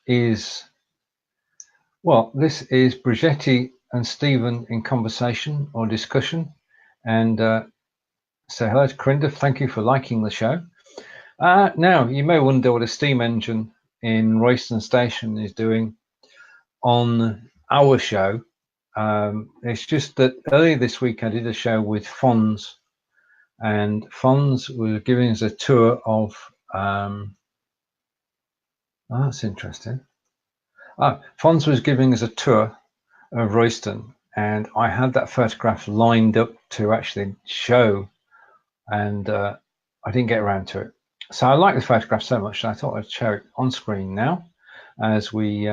is, well, this is Bridgetti and Steven in conversation or discussion. And say hello to Corinda. Thank you for liking the show. Now, you may wonder what a steam engine in Royston Station is doing on our show. It's just that earlier this week I did a show with Fonz, and Fonz was giving us a tour of that's interesting. Fonz was giving us a tour of Royston, and I had that photograph lined up to actually show, and I didn't get around to it. So I like the photograph so much that I thought I'd show it on screen now as we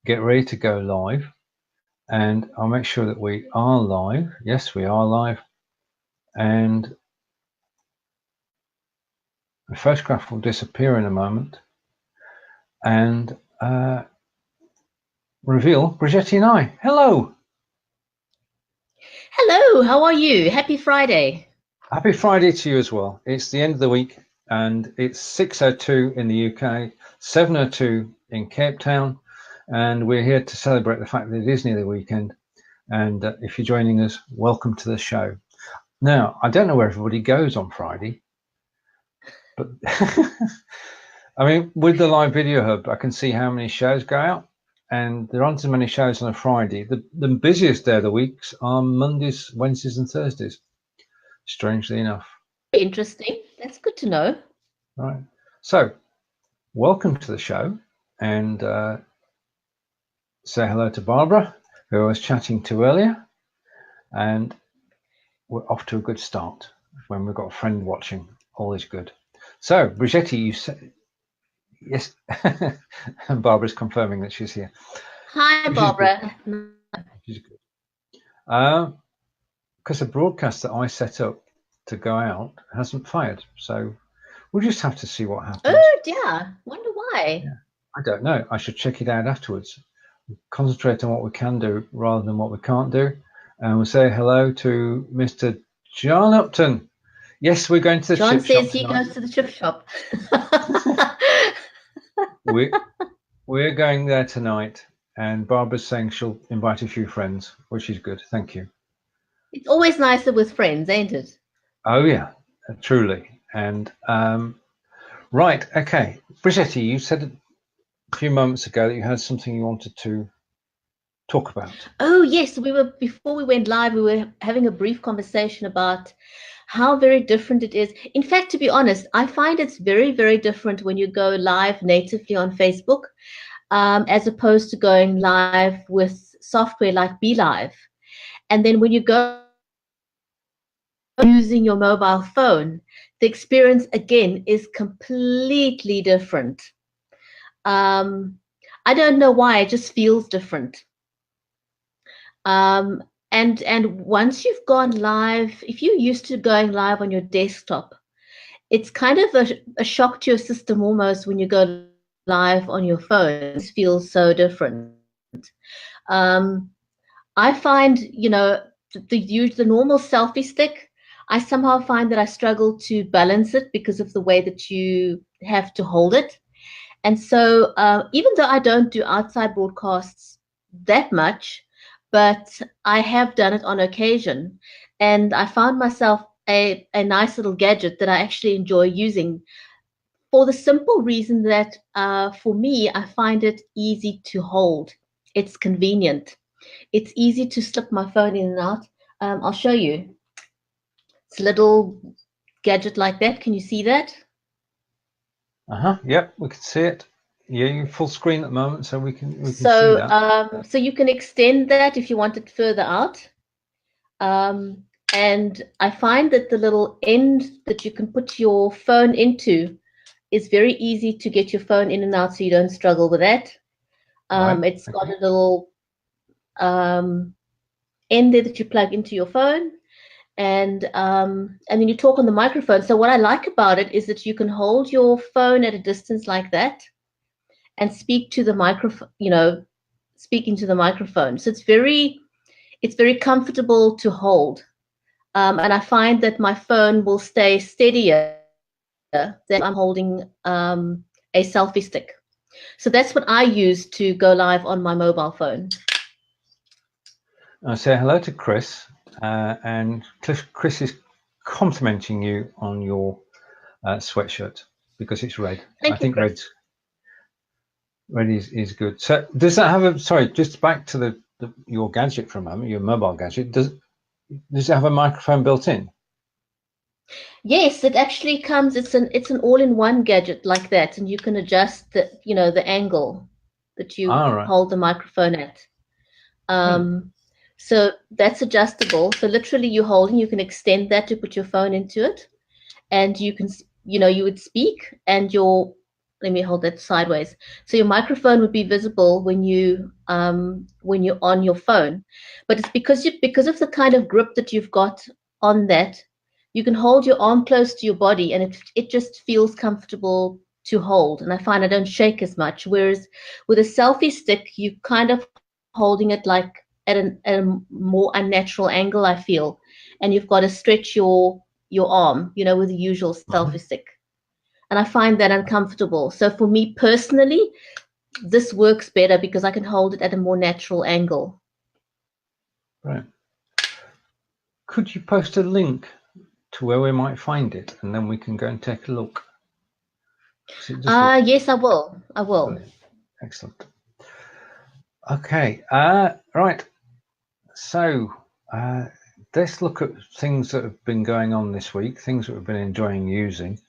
get ready to go live. And I'll make sure that we are live. Yes, we are live. And the photograph will disappear in a moment and reveal Bridgetti and I. Hello. Hello, how are you? Happy Friday. Happy Friday to you as well. It's the end of the week and it's 6:02 in the UK, 7:02 in Cape Town. And we're here to celebrate the fact that it is near the weekend. And if you're joining us, welcome to the show. Now, I don't know where everybody goes on Friday, but I mean, with the live video hub, I can see how many shows go out, and there aren't as many shows on a Friday. The busiest day of the weeks are Mondays, Wednesdays, and Thursdays, strangely enough. Interesting. That's good to know. Right. So, welcome to the show, and say hello to Barbara, who I was chatting to earlier, and we're off to a good start. When we've got a friend watching, all is good. So, Bridgetti, you said yes, and Barbara's confirming that she's here. Hi, Barbara. She's good. Because the broadcast that I set up to go out hasn't fired, so we'll just have to see what happens. Oh, dear. Wonder why. Yeah. I don't know. I should check it out afterwards. Concentrate on what we can do rather than what we can't do. And we'll say hello to Mr. John Upton. Yes, we're going to the John chip shop. John says he goes to the chip shop. We're going there tonight, and Barbara's saying she'll invite a few friends, which is good. Thank you. It's always nicer with friends, ain't it? Oh, yeah, truly. And right, okay. Bridgetti, you said a few moments ago that you had something you wanted to talk about. Oh, yes. Before we went live, we were having a brief conversation about how very different it is. In fact, to be honest, I find it's very, very different when you go live natively on Facebook, as opposed to going live with software like BeLive. And then when you go using your mobile phone, the experience again is completely different. I don't know why, it just feels different. And once you've gone live, if you're used to going live on your desktop, it's kind of a shock to your system almost when you go live on your phone. It feels so different. I find, you know, the normal selfie stick, I somehow find that I struggle to balance it because of the way that you have to hold it. And so even though I don't do outside broadcasts that much, but I have done it on occasion, and I found myself a nice little gadget that I actually enjoy using for the simple reason that for me, I find it easy to hold. It's convenient. It's easy to slip my phone in and out. I'll show you. It's a little gadget like that. Can you see that? Yep, we can see it. Yeah, you're full screen at the moment, so we can see that. So you can extend that if you want it further out. And I find that the little end that you can put your phone into is very easy to get your phone in and out, so you don't struggle with that. It's got a little end there that you plug into your phone, and then you talk on the microphone. So what I like about it is that you can hold your phone at a distance like that and speak to the microphone, you know, speak into the microphone. So it's very comfortable to hold. And I find that my phone will stay steadier than I'm holding a selfie stick. So that's what I use to go live on my mobile phone. I say hello to Chris, and Chris is complimenting you on your sweatshirt because it's red. Thank I you, think Chris. red is good. So does that have a, sorry, just back to your gadget for a moment, your mobile gadget, does it have a microphone built in? Yes, it actually comes. It's an all-in-one gadget like that, and you can adjust the angle that you Right. hold the microphone at. So that's adjustable. So literally, you can extend that to put your phone into it, and you can you would speak, and let me hold that sideways. So your microphone would be visible when you're on your phone, but it's because of the kind of grip that you've got on that. You can hold your arm close to your body, and it just feels comfortable to hold. And I find I don't shake as much. Whereas with a selfie stick, you kind of holding it like at a more unnatural angle, I feel, and you've got to stretch your arm, with the usual selfie stick. And I find that uncomfortable. So for me personally, this works better because I can hold it at a more natural angle. Right. Could you post a link to where we might find it, and then we can go and take a look? Yes, I will. Brilliant. Excellent. Okay. Right. So let's look at things that have been going on this week, things that we've been enjoying using.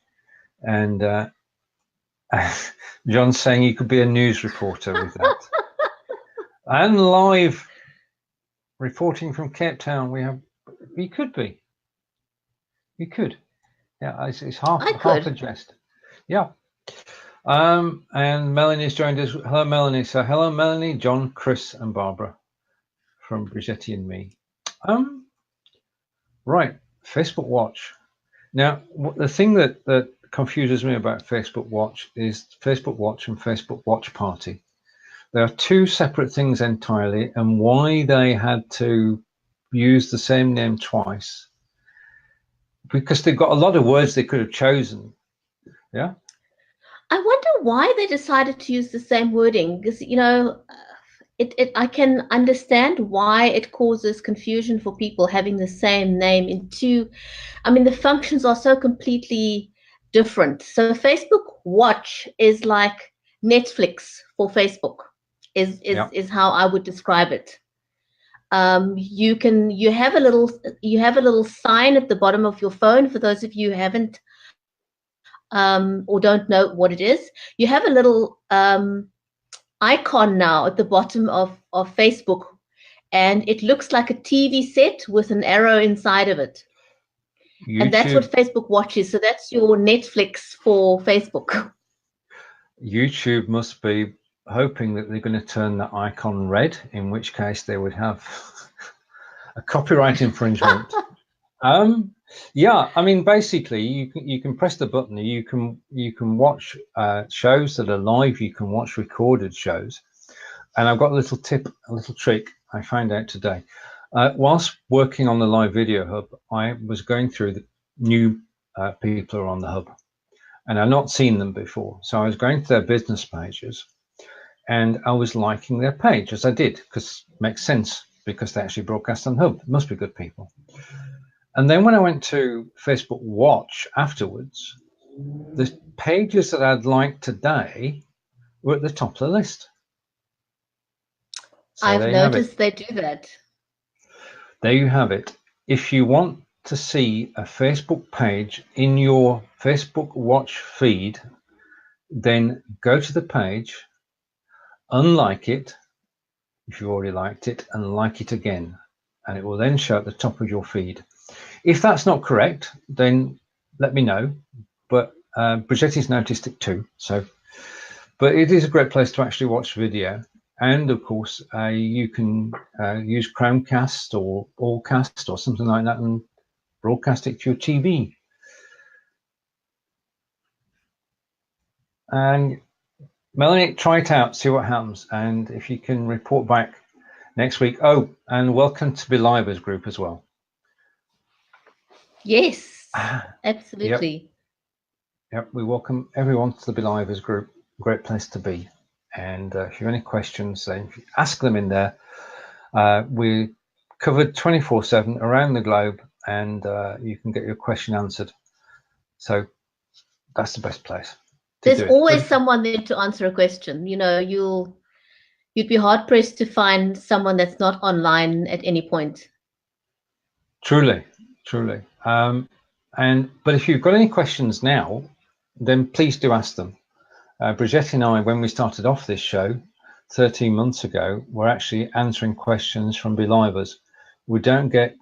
And John's saying you could be a news reporter with that. And live reporting from Cape Town, you could be. You could. Yeah, it's half a jest. Yeah. And Melanie's joined us. Hello, Melanie. So hello, Melanie, John, Chris, and Barbara from Bridgetti and me. Right, Facebook Watch. Now, the thing that confuses me about Facebook Watch is Facebook Watch and Facebook Watch Party. They are two separate things entirely, and why they had to use the same name twice, because they've got a lot of words they could have chosen. Yeah. I wonder why they decided to use the same wording, because I can understand why it causes confusion for people having the same name in two. I mean, the functions are so completely different. So Facebook Watch is like Netflix for Facebook, is how I would describe it. You have a little sign at the bottom of your phone for those of you who haven't or don't know what it is. You have a little icon now at the bottom of Facebook, and it looks like a TV set with an arrow inside of it. YouTube. And that's what Facebook Watch is. So that's your Netflix for Facebook. YouTube must be hoping that they're going to turn the icon red, in which case they would have a copyright infringement. Yeah, I mean, basically, you can press the button. You can watch shows that are live. You can watch recorded shows. And I've got a little tip, a little trick I found out today. Whilst working on the live video hub, I was going through the new people who are on the hub, and I've not seen them before. So I was going to their business pages, and I was liking their page, as I did, because it makes sense, because they actually broadcast on hub. It must be good people. And then when I went to Facebook Watch afterwards, the pages that I'd liked today were at the top of the list. So I've noticed they do that. There you have it. If you want to see a Facebook page in your Facebook Watch feed, then go to the page, unlike it if you already liked it, and like it again, and it will then show at the top of your feed. If that's not correct, then let me know. But Bridgetti's noticed it too. But it is a great place to actually watch video. And of course, you can use Chromecast or Allcast or something like that and broadcast it to your TV. And Melanie, try it out, see what happens. And if you can report back next week. Oh, and welcome to BeLive's group as well. Yes, absolutely. Yep, we welcome everyone to the BeLive's group. Great place to be. And if you have any questions, then ask them in there. We covered 24/7 around the globe, and you can get your question answered. So that's the best place. There's always someone there to answer a question. You know, you'd be hard pressed to find someone that's not online at any point. Truly. But if you've got any questions now, then please do ask them. Bridgetti and I, when we started off this show 13 months ago, were actually answering questions from BeLivers. We don't get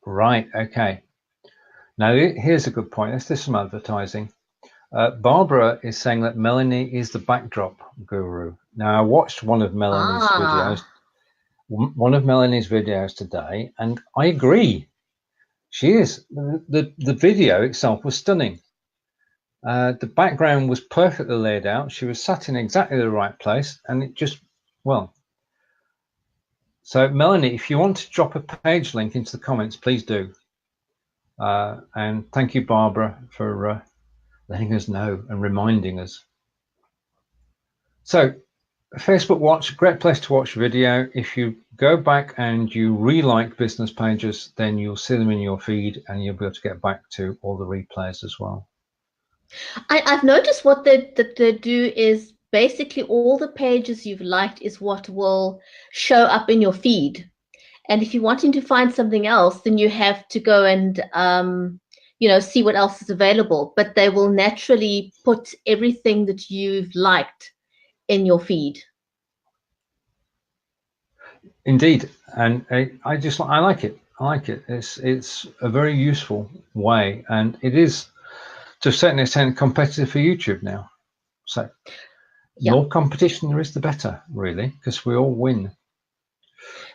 right. Okay. Now here's a good point. Let's do some advertising. Barbara is saying that Melanie is the backdrop guru. Now I watched one of Melanie's videos today, and I agree. She is. The video itself was stunning. The background was perfectly laid out. She was sat in exactly the right place, and it just, well. So Melanie, if you want to drop a page link into the comments, please do. And thank you, Barbara, for letting us know and reminding us. So Facebook Watch, great place to watch video. If you go back and you re-like business pages, then you'll see them in your feed, and you'll be able to get back to all the replays as well. I've noticed what they do is basically all the pages you've liked is what will show up in your feed. And if you're wanting to find something else, then you have to go and see what else is available. But they will naturally put everything that you've liked in your feed. Indeed, and I like it. I like it. It's a very useful way, and it is to a certain extent competitive for YouTube now. So the more competition there is, the better, really, because we all win.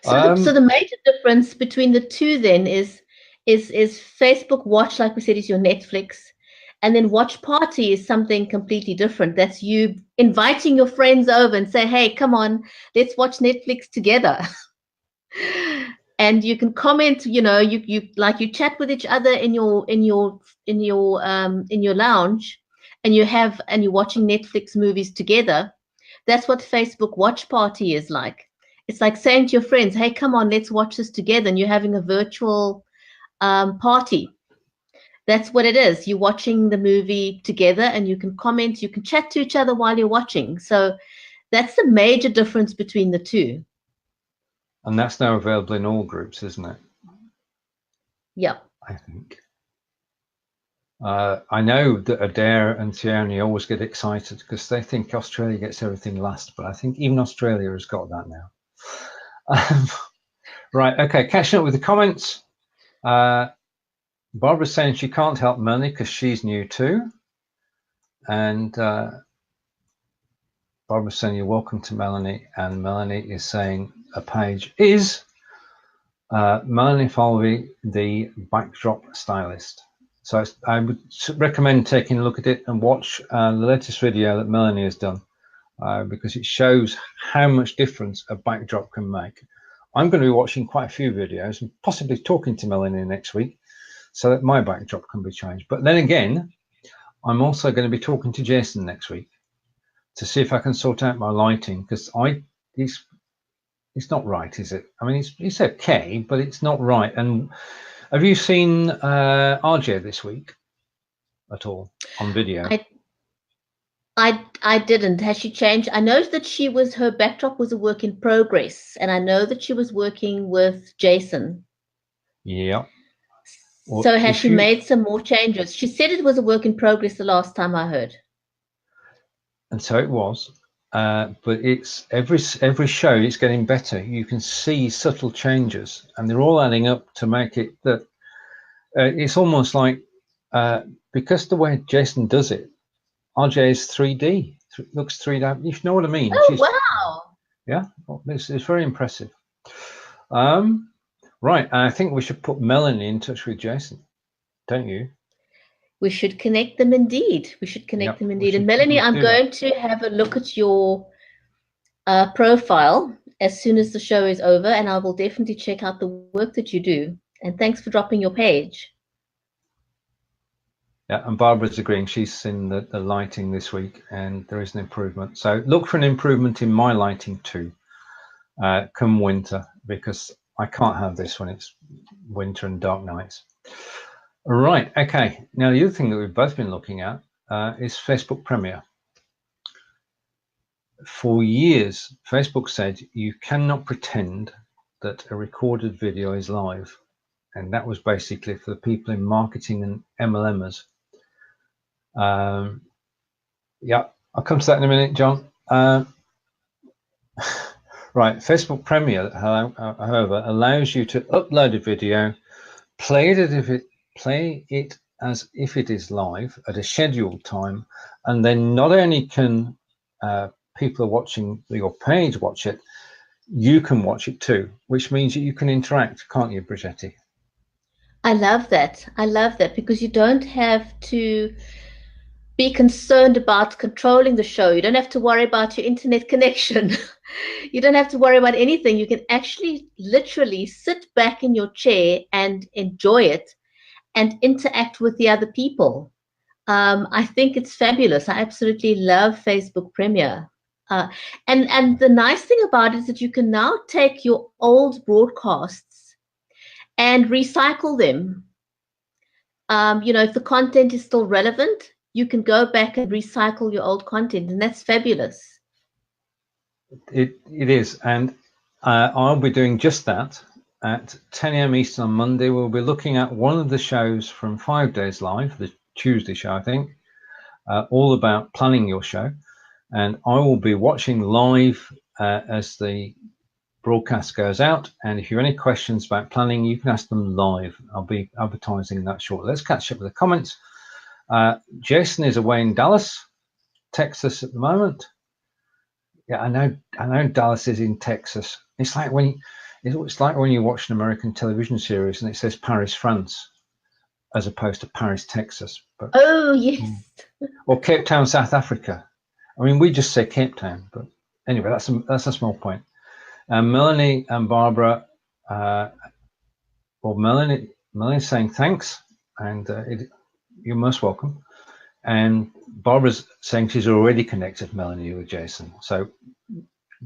So the major difference between the two then is Facebook Watch, like we said, is your Netflix, and then Watch Party is something completely different. That's you inviting your friends over and say, hey, come on, let's watch Netflix together. And you can comment, you chat with each other in your lounge, and you're watching Netflix movies together. That's what Facebook Watch Party is like. It's like saying to your friends, hey, come on, let's watch this together. And you're having a virtual party. That's what it is. You're watching the movie together, and you can comment, you can chat to each other while you're watching. So that's the major difference between the two. And that's now available in all groups, isn't it? Yeah. I think. I know that Adair and Tierney always get excited because they think Australia gets everything last, but I think even Australia has got that now. Right, okay, catching up with the comments. Barbara's saying she can't help Melanie because she's new too. And Barbara's saying you're welcome to Melanie, and Melanie is saying a page is Melanie Falvey, the backdrop stylist. So I would recommend taking a look at it and watch the latest video that Melanie has done because it shows how much difference a backdrop can make. I'm going to be watching quite a few videos and possibly talking to Melanie next week so that my backdrop can be changed. But then again, I'm also going to be talking to Jason next week to see if I can sort out my lighting because it's not right, is it? I mean, it's okay, but it's not right. And have you seen RJ this week at all on video? I didn't. Has she changed? I know that her backdrop was a work in progress, and I know that she was working with Jason. Yeah. Well, so has she made some more changes? She said it was a work in progress the last time I heard. And so it was. But it's every show it's getting better. You can see subtle changes, and they're all adding up to make it that it's almost like because the way Jason does it, RJ is 3D, looks 3D. You know what I mean? Oh, wow! Yeah, it's very impressive. Right, I think we should put Melanie in touch with Jason, don't you? We should connect them indeed. We should connect them indeed. And Melanie, I'm going to have a look at your profile as soon as the show is over, and I will definitely check out the work that you do. And thanks for dropping your page. Yeah, and Barbara's agreeing. She's seen the lighting this week, and there is an improvement. So look for an improvement in my lighting too, come winter, because I can't have this when it's winter and dark nights. Right, okay. Now the other thing that we've both been looking at is Facebook Premiere. For years, Facebook said you cannot pretend that a recorded video is live. And that was basically for the people in marketing and MLMers. Yeah, I'll come to that in a minute, John. Right, Facebook Premiere, however, allows you to upload a video, play it as if it is live at a scheduled time, and then not only can people are watching your page watch it, you can watch it too, which means that you can interact, can't you, Bridgetti? I love that. I love that because you don't have to be concerned about controlling the show. You don't have to worry about your internet connection. You don't have to worry about anything. You can actually literally sit back in your chair and enjoy it and interact with the other people. I think it's fabulous. I absolutely love Facebook Premiere. And the nice thing about it is that you can now take your old broadcasts and recycle them. If the content is still relevant, you can go back and recycle your old content, and that's fabulous. It is, and I'll be doing just that at 10 a.m. Eastern on Monday. We'll be looking at one of the shows from 5 Days Live, the Tuesday show, I think, all about planning your show. And I will be watching live as the broadcast goes out. And if you have any questions about planning, you can ask them live. I'll be advertising that shortly. Let's catch up with the comments. Jason is away in Dallas, Texas at the moment. Yeah, I know Dallas is in Texas. It's like when you watch an American television series and it says Paris, France, as opposed to Paris, Texas. But, oh yes. Or Cape Town, South Africa. I mean, we just say Cape Town, but anyway, that's a small point. Melanie and Barbara, Melanie's saying thanks, and you're most welcome. And Barbara's saying she's already connected, Melanie, with Jason. So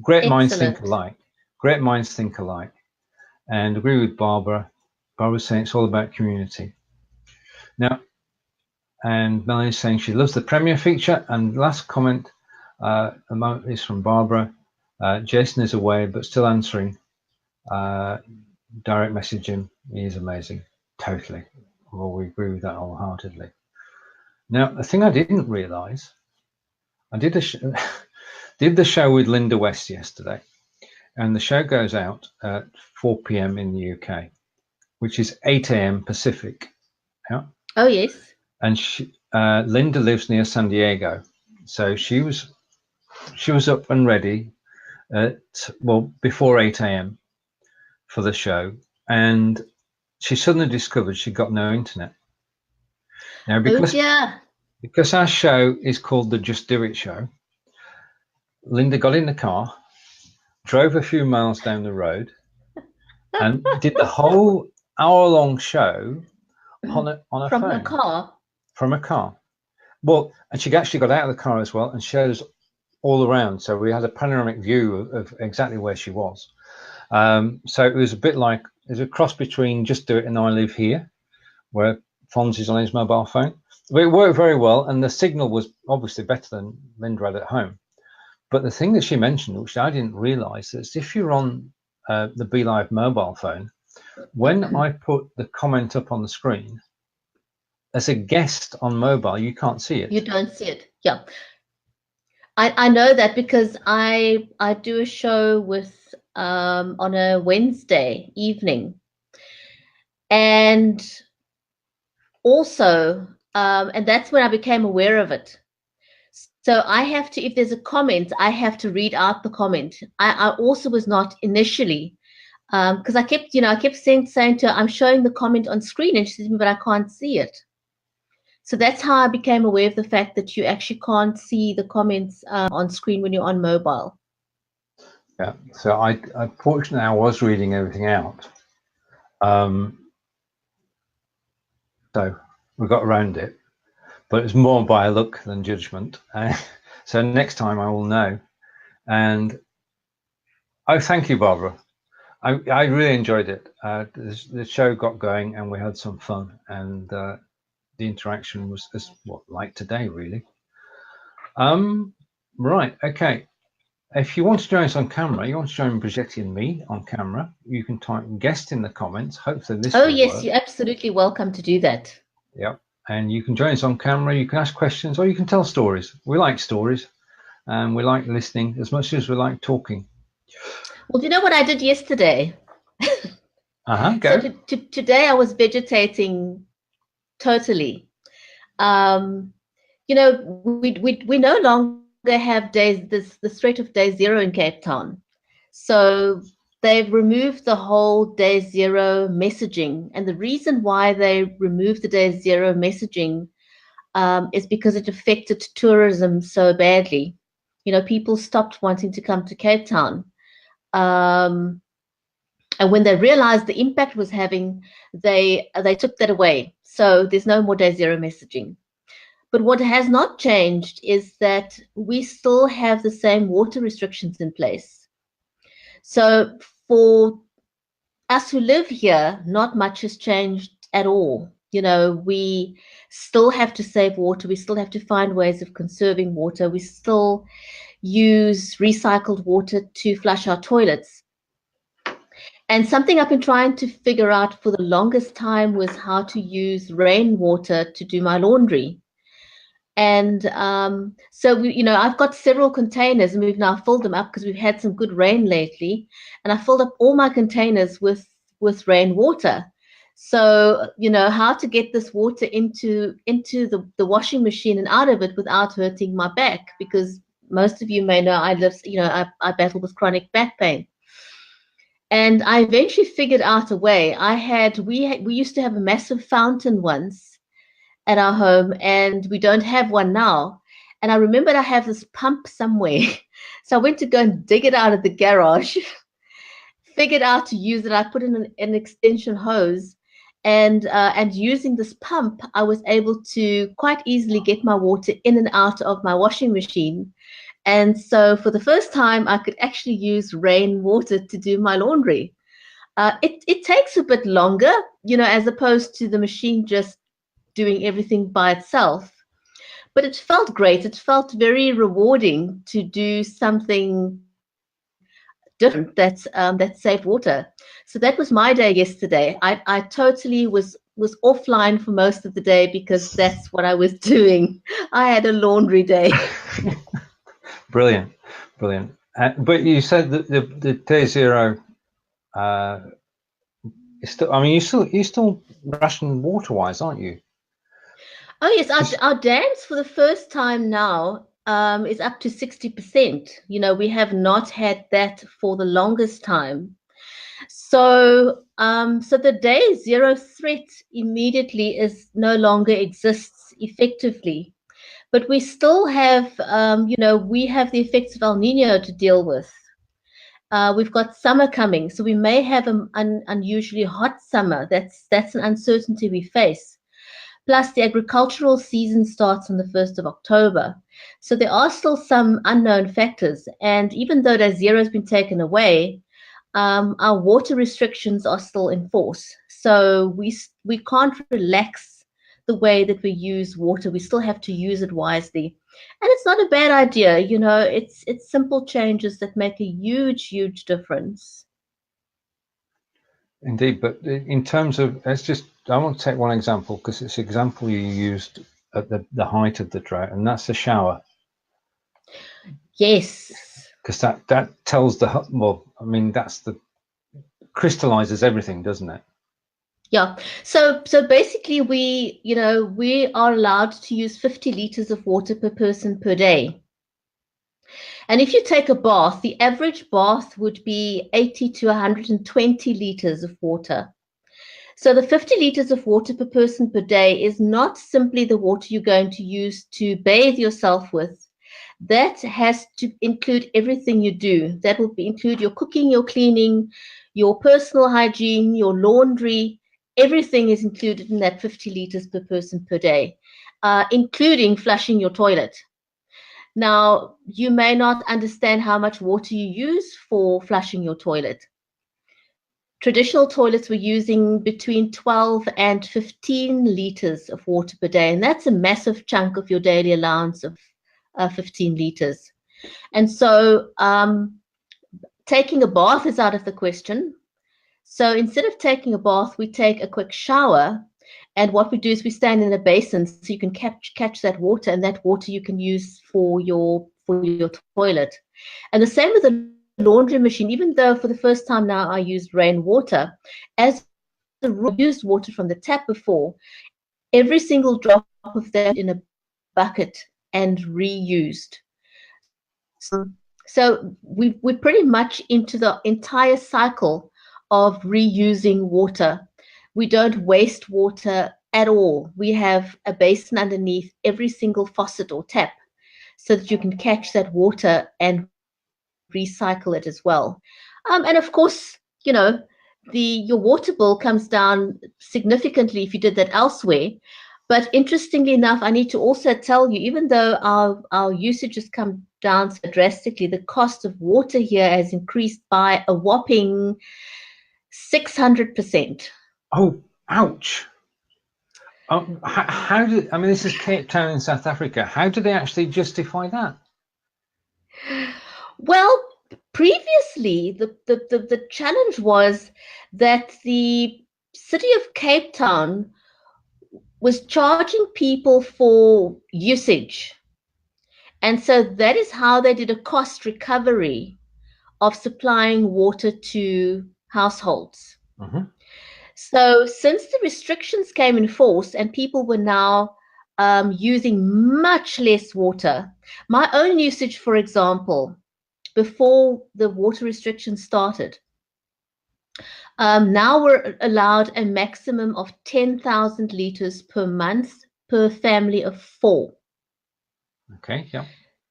great minds think alike. Great minds think alike. And agree with Barbara. Barbara's saying it's all about community. Now, and Melanie's saying she loves the Premiere feature. And last comment is from Barbara. Jason is away, but still answering. Direct message him. He is amazing. Totally. Well, we agree with that wholeheartedly. Now, the thing I didn't realize, I did the show with Linda West yesterday, and the show goes out at 4 p.m. in the UK, which is 8 a.m. Pacific. Yeah. Oh, yes. And Linda lives near San Diego, so she was up and ready before 8 a.m. for the show, and she suddenly discovered she got no internet. Now, because our show is called the Just Do It Show, Linda got in the car, drove a few miles down the road, and did the whole hour-long show on a phone. From a car. Well, and she actually got out of the car as well and showed us all around. So we had a panoramic view of exactly where she was. So it was a bit like, it was a cross between Just Do It and I Live Here, where Fonz is on his mobile phone. But it worked very well, and the signal was obviously better than Linda had at home. But the thing that she mentioned, which I didn't realize, is if you're on the BeLive mobile phone, when I put the comment up on the screen, as a guest on mobile, you can't see it. You don't see it. Yeah. I know that because I do a show with on a Wednesday evening, and also and that's when I became aware of it. So I have to, if there's a comment, I have to read out the comment. I also was not initially, because I kept saying to her, I'm showing the comment on screen, and she said, but I can't see it. So that's how I became aware of the fact that you actually can't see the comments on screen when you're on mobile. Yeah, so unfortunately, I was reading everything out. So we got around it. but it's more by luck than judgment. So next time I will know. And oh, thank you, Barbara. I really enjoyed it. The show got going and we had some fun, and the interaction was like today, really. Right, okay. If you want to join us on camera, you want to join Bridgetti and me on camera, you can type guest in the comments. Hopefully this will yes, work. you're absolutely welcome to do that. Yep. And you can join us on camera, you can ask questions, or you can tell stories. We like stories, and we like listening as much as we like talking. Well, do you know what I did yesterday? Go. So today I was vegetating totally. You know, we no longer have the threat of day zero in Cape Town. So they've removed the whole day zero messaging. And the reason why they removed the day zero messaging is because it affected tourism so badly. You know, people stopped wanting to come to Cape Town. And when they realized the impact was having, they took that away. So there's no more day zero messaging. But what has not changed is that we still have the same water restrictions in place. So for us who live here, not much has changed at all. You know, we still have to save water. We still have to find ways of conserving water. We still use recycled water to flush our toilets. And something I've been trying to figure out for the longest time was how to use rainwater to do my laundry. And so, I've got several containers, and we've now filled them up because we've had some good rain lately. And I filled up all my containers with rainwater. So, how to get this water into the washing machine and out of it without hurting my back, because most of you may know I battle with chronic back pain. And I eventually figured out a way. We used to have a massive fountain once at our home, and we don't have one now. And I remembered I have this pump somewhere. So I went to go and dig it out of the garage, figured out to use it. I put in an extension hose, and using this pump, I was able to quite easily get my water in and out of my washing machine. And so for the first time, I could actually use rainwater to do my laundry. It takes a bit longer, as opposed to the machine just doing everything by itself. But it felt great. It felt very rewarding to do something different that saved water. So that was my day yesterday. I totally was offline for most of the day because that's what I was doing. I had a laundry day. Brilliant. But you said that the day zero, you're still rationed water-wise, aren't you? Oh yes, our dams for the first time now is up to 60%. We have not had that for the longest time. So the day zero threat immediately no longer exists effectively. But we still have, we have the effects of El Nino to deal with. We've got summer coming, so we may have an unusually hot summer. That's an uncertainty we face. Plus, the agricultural season starts on the 1st of October. So there are still some unknown factors. And even though that zero has been taken away, our water restrictions are still in force. So we can't relax the way that we use water. We still have to use it wisely. And it's not a bad idea. It's simple changes that make a huge, huge difference. Indeed, but in terms of, I want to take one example, because it's an example you used at the height of the drought, and that's the shower. Yes. Because that tells that's crystallizes everything, doesn't it? Yeah. So basically we are allowed to use 50 liters of water per person per day. And if you take a bath, the average bath would be 80 to 120 liters of water. So the 50 liters of water per person per day is not simply the water you're going to use to bathe yourself with. That has to include everything you do. That will include your cooking, your cleaning, your personal hygiene, your laundry. Everything is included in that 50 liters per person per day. including flushing your toilet. Now, you may not understand how much water you use for flushing your toilet. Traditional toilets were using between 12 and 15 liters of water per day, and that's a massive chunk of your daily allowance of 15 liters. And so taking a bath is out of the question. So instead of taking a bath, we take a quick shower. And what we do is we stand in a basin so you can catch that water, and that water you can use for your toilet. And the same with the laundry machine. Even though for the first time now I used rainwater, as I used water from the tap before, every single drop of that in a bucket and reused. So we're pretty much into the entire cycle of reusing water. We don't waste water at all. We have a basin underneath every single faucet or tap so that you can catch that water and recycle it as well. And of course, you know, your water bill comes down significantly if you did that elsewhere. But interestingly enough, I need to also tell you, even though our usage has come down so drastically, the cost of water here has increased by a whopping 600%. Oh, ouch. How did, I mean, this is Cape Town in South Africa. How do they actually justify that? Well, previously, the challenge was that the city of Cape Town was charging people for usage. And so that is how they did a cost recovery of supplying water to households. Mm-hmm. So since the restrictions came in force and people were now using much less water, my own usage, for example, before the water restrictions started, now we're allowed a maximum of 10,000 liters per month per family of 4. Okay, yeah.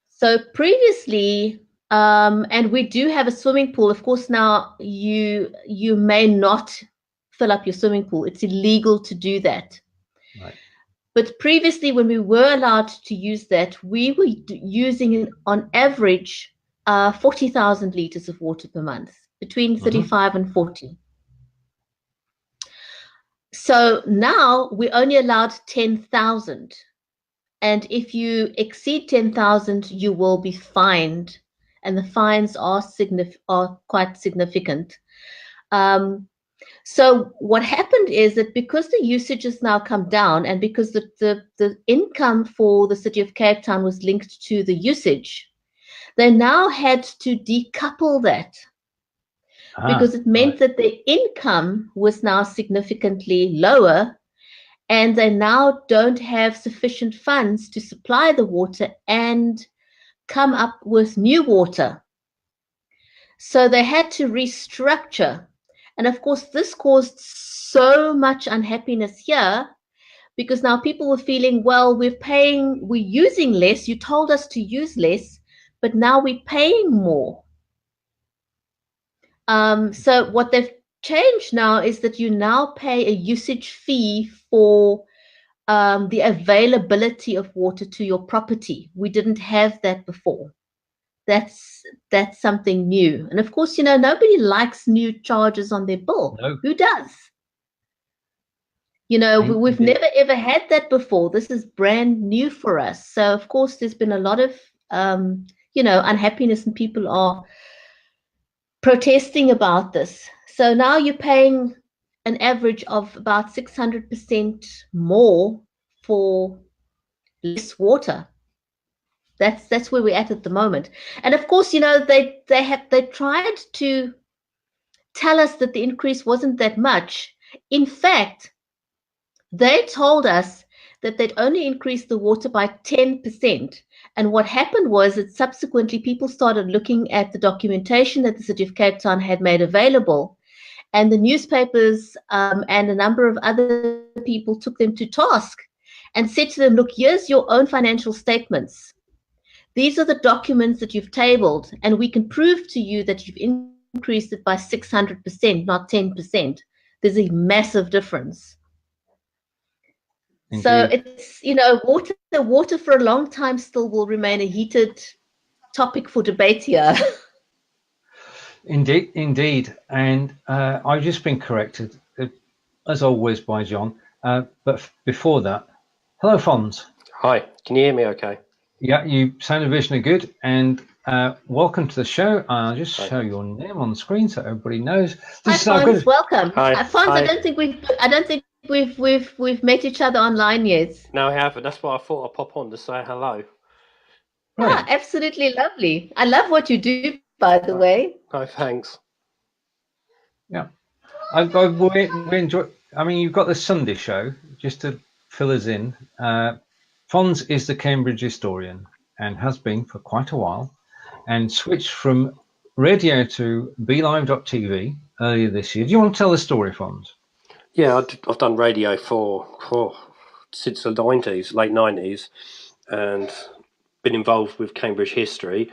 So previously, and we do have a swimming pool. Of course, now you may not fill up your swimming pool. It's illegal to do that. Right. But previously, when we were allowed to use that, we were using on average 40,000 liters of water per month, between 35 and 40. So now we're only allowed 10,000. And if you exceed 10,000, you will be fined. And the fines are quite significant. So what happened is that because the usage has now come down, and because the income for the city of Cape Town was linked to the usage, they now had to decouple that. Because it meant that their income was now significantly lower, and they now don't have sufficient funds to supply the water and come up with new water. So they had to restructure. And of course, this caused so much unhappiness here, because now people were feeling, well, we're using less. You told us to use less, but now we're paying more. So what they've changed now is that you now pay a usage fee for the availability of water to your property. We didn't have that before. That's something new. And of course, you know, nobody likes new charges on their bill. No. Who does? You know, we've never ever had that before. This is brand new for us. So of course, there's been a lot of you know, unhappiness, and people are protesting about this. So now you're paying an average of about 600% more for less water. That's where we're at the moment. And of course, you know, they tried to tell us that the increase wasn't that much. In fact, they told us that they'd only increased the water by 10%. And what happened was that subsequently people started looking at the documentation that the City of Cape Town had made available. And the newspapers and a number of other people took them to task and said to them, look, here's your own financial statements. These are the documents that you've tabled, and we can prove to you that you've increased it by 600%, not 10%. There's a massive difference. So Indeed. it's, water for a long time still will remain a heated topic for debate here. Indeed. And I've just been corrected, as always, by John. But before that, hello, Fonz. Hi, can you hear me okay? Yeah, you sound and vision are good. And welcome to the show. I'll just Hi. show your name on the screen so everybody knows. Hi, This is how Fonz. good. Welcome. Hi. Fonz, Hi. I don't think we've met each other online yet. No, I haven't. That's why I thought I'd pop on to say hello. Yeah, absolutely lovely. I love what you do, by the way. Oh, thanks. Yeah. We enjoy. I mean, you've got the Sunday show, just to fill us in. Fonz is the Cambridge historian and has been for quite a while, and switched from radio to BeLive.tv earlier this year. Do you want to tell the story, Fonz? Yeah, I've done radio since the 90s, late 90s, and been involved with Cambridge history.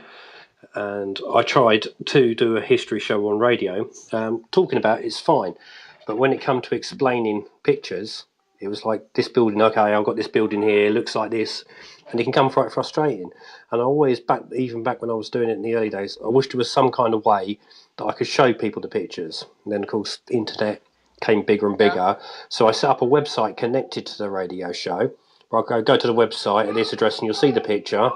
And I tried to do a history show on radio. Talking about it's fine, but when it come to explaining pictures, it was like this building. Okay, I've got this building here. It looks like this, and it can come quite frustrating. And I always even back when I was doing it in the early days, I wished there was some kind of way that I could show people the pictures. And then of course, the internet came bigger and bigger. Yeah. So I set up a website connected to the radio show. Where I go to the website at this address, and you'll see the picture.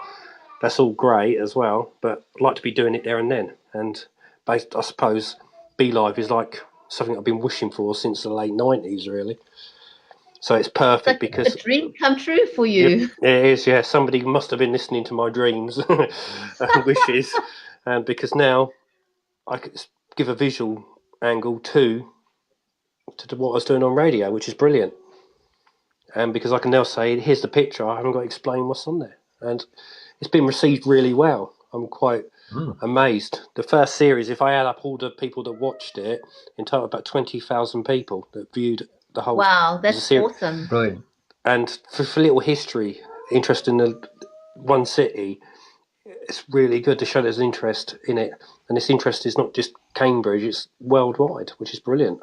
That's all great as well, but I'd like to be doing it there and then. And I suppose BeLive is like something I've been wishing for since the late 90s, really. So it's perfect because... a dream come true for you. It is, yeah. Somebody must have been listening to my dreams and wishes. And because now I could give a visual angle to what I was doing on radio, which is brilliant. And because I can now say, here's the picture, I haven't got to explain what's on there. And it's been received really well. I'm quite amazed. The first series, if I add up all the people that watched it, in total about 20,000 people that viewed the whole. Wow, that's awesome. Brilliant. And for little history, interest in the one city, it's really good to show there's interest in it. And this interest is not just Cambridge, it's worldwide, which is brilliant.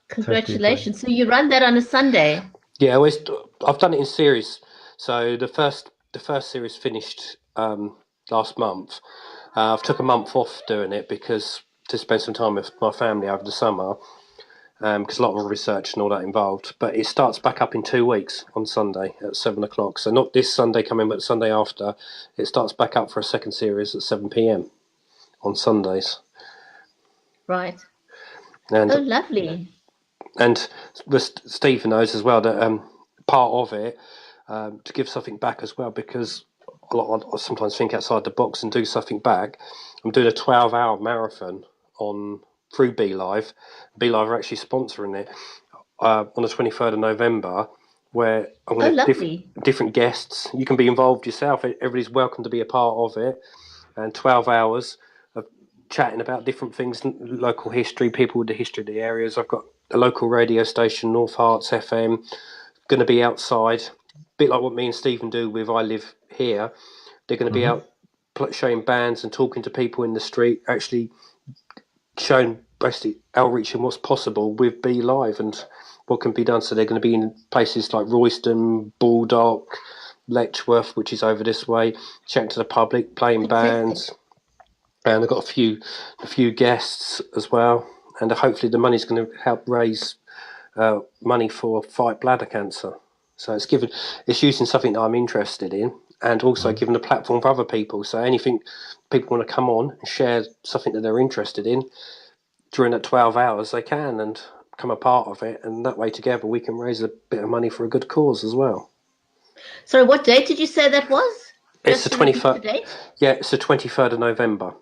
Congratulations. So you run that on a Sunday? Yeah, I've done it in series. So the first series finished last month. I've took a month off doing it to spend some time with my family over the summer, because a lot of research and all that involved. But it starts back up in 2 weeks on Sunday at 7 o'clock. So not this Sunday coming, but the Sunday after. It starts back up for a second series at 7 p.m. on Sundays. Right. And, lovely. And Stephen knows as well that part of it, to give something back as well, because I sometimes think outside the box and do something back. I'm doing a 12-hour marathon through BeLive. BeLive are actually sponsoring it on the 23rd of November, where I'm going to have different guests. You can be involved yourself. Everybody's welcome to be a part of it. And 12 hours of chatting about different things, local history, people with the history of the areas. I've got a local radio station, North Hearts FM, going to be outside. Bit like what me and Stephen do with I Live Here. They're going to be out showing bands and talking to people in the street, actually showing basically outreaching what's possible with BeLive and what can be done. So they're going to be in places like Royston, Baldock, Letchworth, which is over this way, chatting to the public, playing bands, and I've got a few guests as well. And hopefully the money's going to help raise money for fight bladder cancer. So it's using something that I'm interested in, and also giving a platform for other people. So anything people want to come on and share something that they're interested in during that 12 hours, they can and become a part of it. And that way together we can raise a bit of money for a good cause as well. So what date did you say that was? It's the 23rd. Yeah, it's the 23rd of November.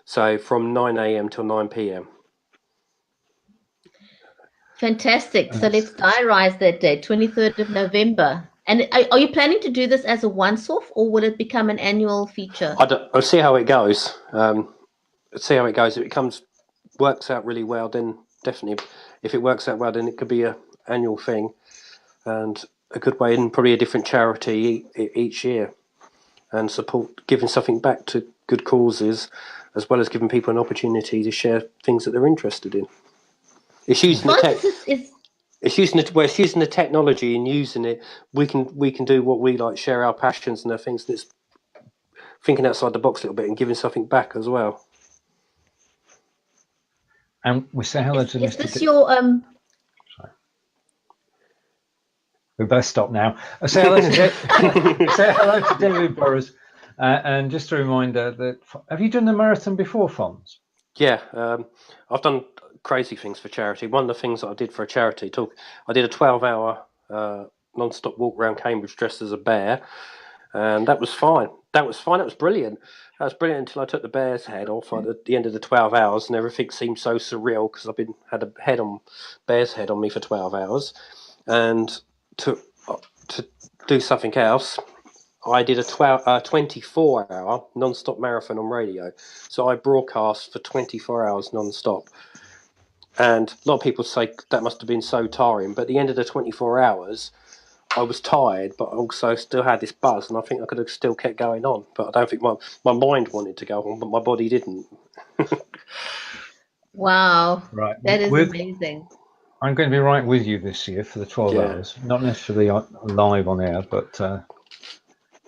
So from 9 a.m. till 9 p.m. Fantastic. So let's diarise that date, 23rd of November. And are you planning to do this as a once-off, or will it become an annual feature? I'll see how it goes. If it works out really well, then definitely. If it works out well, then it could be an annual thing, and a good way, and probably a different charity each year, and giving something back to good causes, as well as giving people an opportunity to share things that they're interested in. It's using the tech. It's using the technology and using it. We can do what we like, share our passions and our things. That's thinking outside the box a little bit and giving something back as well. And we say hello to Is Mr. this your Sorry. We better stop now. Say hello to say hello to David Burrows. And just a reminder that have you done the marathon before, Fonz? Yeah, I've done crazy things for charity. One of the things that I did for a charity I did a 12-hour non-stop walk around Cambridge dressed as a bear, and that was fine. That was brilliant. That was brilliant until I took the bear's head off at the end of the 12 hours, and everything seemed so surreal because had a bear's head on me for 12 hours, and to do something else. I did a 24-hour non-stop marathon on radio. So I broadcast for 24 hours non-stop. And a lot of people say that must have been so tiring. But at the end of the 24 hours, I was tired, but I also still had this buzz. And I think I could have still kept going on. But I don't think my mind wanted to go on, but my body didn't. Wow. Right. That is amazing. I'm going to be right with you this year for the 12 hours. Not necessarily live on air, but...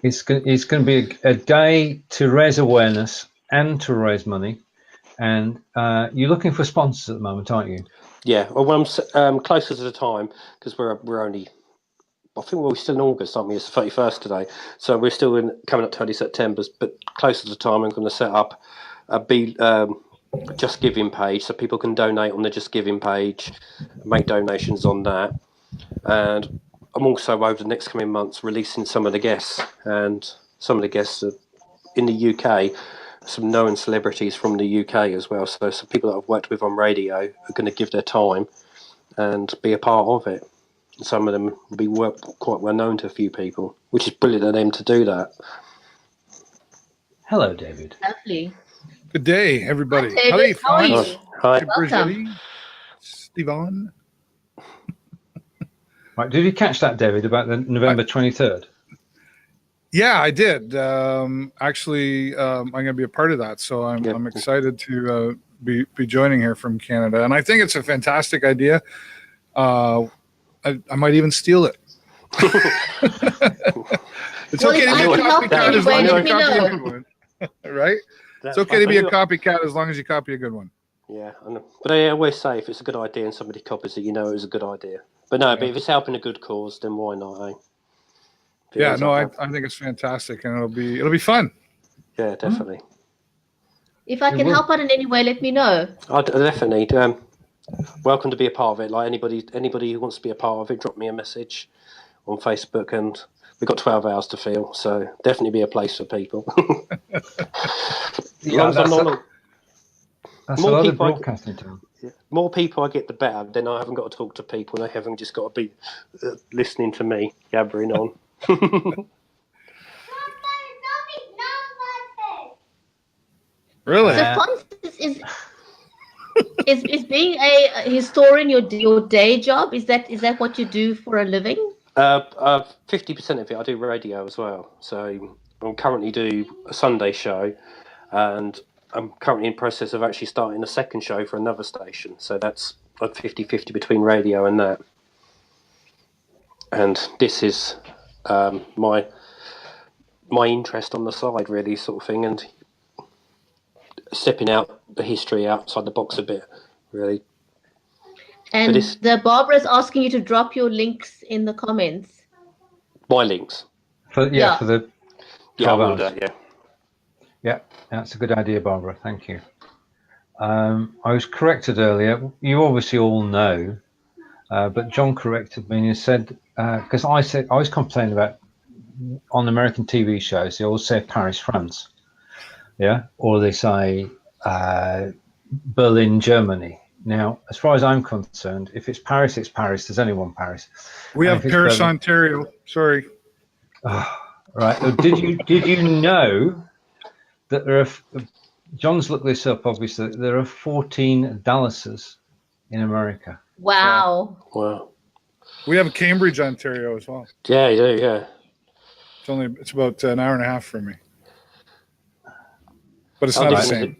It's going to be a day to raise awareness and to raise money. And you're looking for sponsors at the moment, aren't you? Yeah. Well, I'm closer to the time because we're only. I think we're still in August, aren't we? It's the 31st today, so we're still coming up to early September. But closer to the time, I'm going to set up a Just Giving page so people can donate on the Just Giving page, make donations on that, and I'm also over the next coming months releasing some of the guests, and some of the guests are in the UK, some known celebrities from the UK as well. So some people that I've worked with on radio are going to give their time and be a part of it. Some of them will be quite well known to a few people, which is brilliant of them to do that. Hello, David. Lovely. Good day, everybody. Hi, David. How are you? Hi. Bridgetti, Steven. Right, did you catch that, David, about the November 23rd? Yeah, I did. Actually, I'm going to be a part of that, so I'm excited to be joining here from Canada, and I think it's a fantastic idea. I might even steal it. It's okay to be a copycat as long as you copy a good one, right? It's okay to be a copycat as long as you copy a good one. Yeah, I know. But I always say if it's a good idea and somebody copies it, you know it was a good idea. But no, but if it's helping a good cause, then why not? Eh? Yeah, no, I think it's fantastic, and it'll be fun. Yeah, definitely. If I can help out in any way, let me know. I definitely. Welcome to be a part of it. Like anybody who wants to be a part of it, drop me a message on Facebook, and we've got 12 hours to fill, so definitely be a place for people. That's a lot of broadcasting time. More people I get, the better. Then I haven't got to talk to people. They haven't just got to be listening to me yabbering on. Really? So Fonz is being a historian your day job? Is that what you do for a living? 50% of it I do radio as well. So I currently do a Sunday show, and I'm currently in process of actually starting a second show for another station. So that's like 50-50 between radio and that. And this is my interest on the side, really, sort of thing, and stepping out the history outside the box a bit, really. And the Barbara's asking you to drop your links in the comments. My links? For the 12 hours. Yeah. Yeah, that's a good idea, Barbara. Thank you. I was corrected earlier. You obviously all know, but John corrected me and he said, because I was complaining about on American TV shows, they always say Paris, France. Yeah, or they say Berlin, Germany. Now, as far as I'm concerned, if it's Paris, it's Paris. There's only one Paris. We have Paris, Ontario. Sorry. Right. Did you know that there are? John's looked this up. Obviously, there are 14 Dallases in America. Wow. Wow. We have Cambridge, Ontario, as well. Yeah, you do. Yeah. It's about an hour and a half from me. But it's not the same.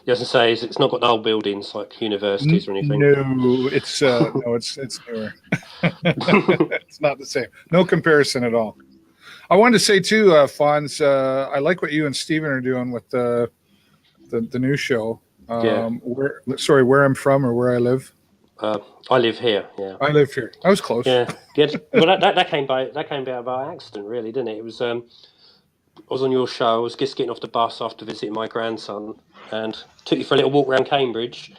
Doesn't say it's not got the old buildings like universities or anything. No, it's it's newer. It's not the same. No comparison at all. I wanted to say too, Fonz, I like what you and Steven are doing with the new show. Where I'm from or where I live. I live here. Yeah, I live here. I was close. Yeah. Well, that came about by accident, really, didn't it? It was. I was on your show. I was just getting off the bus after visiting my grandson, and took you for a little walk around Cambridge.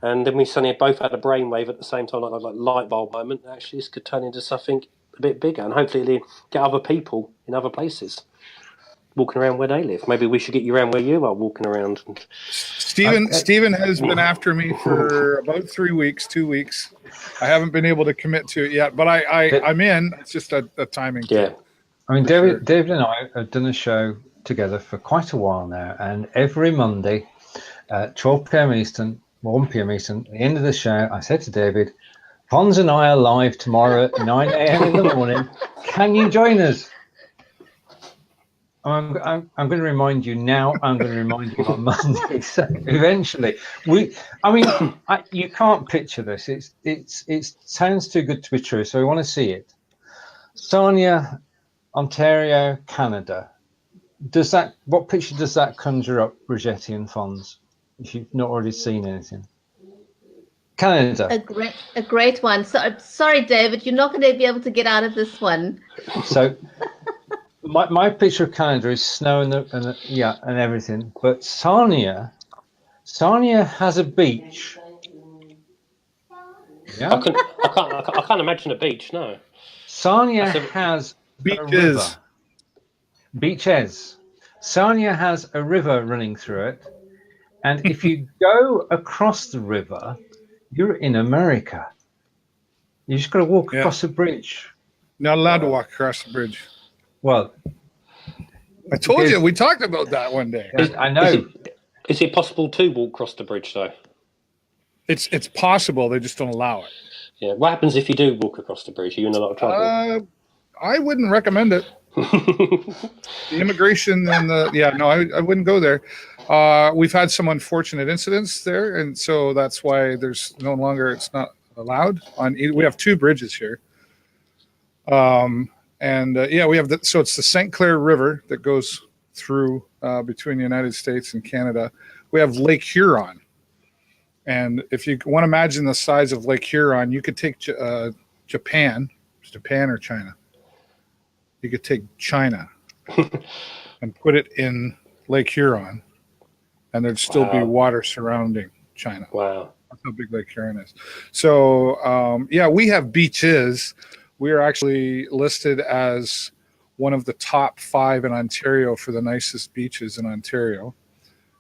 And then we suddenly both had a brainwave at the same time, like light bulb moment. Actually, this could turn into something a bit bigger, and hopefully get other people in other places walking around where they live. Maybe we should get you around where you are walking around. Steven has been after me for about 2 weeks. I haven't been able to commit to it yet, but I'm in. It's just a timing thing. Yeah. I mean, David and I have done a show together for quite a while now, and every Monday at 12 p.m. Eastern, 1 p.m. Eastern, at the end of the show, I said to David, Fonz and I are live tomorrow at 9 a.m. in the morning. Can you join us? I'm going to remind you now. I'm going to remind you on Monday. So eventually, you can't picture this. It sounds too good to be true. So we want to see it. Sarnia, Ontario, Canada. What picture does that conjure up, Bridgetti and Fonz? If you've not already seen anything. Canada. A great one. So sorry, David, you're not going to be able to get out of this one. So. My picture of Canada is snow and everything, but Sarnia has a beach. Yeah? I can't imagine a beach. No. Sarnia has a river. Beaches. Sarnia has a river running through it, and if you go across the river, you're in America. You just got to walk across the bridge. Not allowed to walk across the bridge. Well, I told you we talked about that one day. I know. Is it possible to walk across the bridge though? It's possible. They just don't allow it. Yeah. What happens if you do walk across the bridge? Are you in a lot of trouble? I wouldn't recommend it. The immigration and I wouldn't go there. We've had some unfortunate incidents there, and so that's why it's not allowed on. We have 2 bridges here. We have so it's the St. Clair River that goes through between the United States and Canada. We have Lake Huron, and if you want to imagine the size of Lake Huron, you could take Japan or China. You could take China and put it in Lake Huron, and there'd still be water surrounding China. Wow, that's how big Lake Huron is. So we have beaches. We are actually listed as one of the top 5 in Ontario for the nicest beaches in Ontario.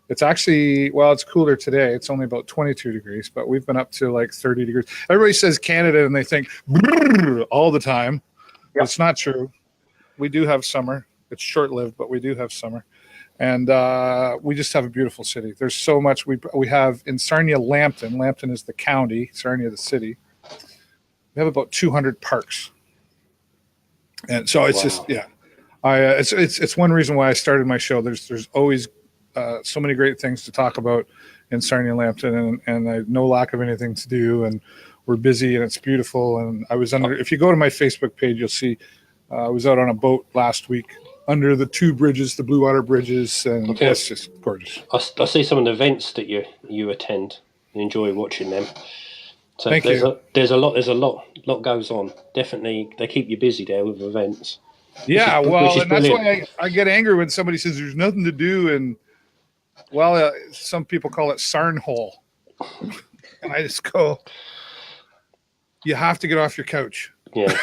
It's actually, it's cooler today. It's only about 22 degrees, but we've been up to like 30 degrees. Everybody says Canada and they think all the time. Yep. It's not true. We do have summer. It's short-lived, but we do have summer. And we just have a beautiful city. There's so much. We have in Sarnia, Lambton. Lambton is the county, Sarnia the city. We have about 200 parks, and so it's just it's one reason why I started my show. There's always so many great things to talk about in Sarnia, Lambton, and I have no lack of anything to do, and we're busy and it's beautiful. And if you go to my Facebook page, you'll see I was out on a boat last week under the 2 bridges, the Blue Water bridges, and it's just gorgeous. I see some of the events that you attend and enjoy watching them. So Thank you. There's a lot goes on. Definitely, they keep you busy there with events. Yeah, and that's why I get angry when somebody says there's nothing to do, and some people call it Sarnhole, and I just go, you have to get off your couch. Yeah.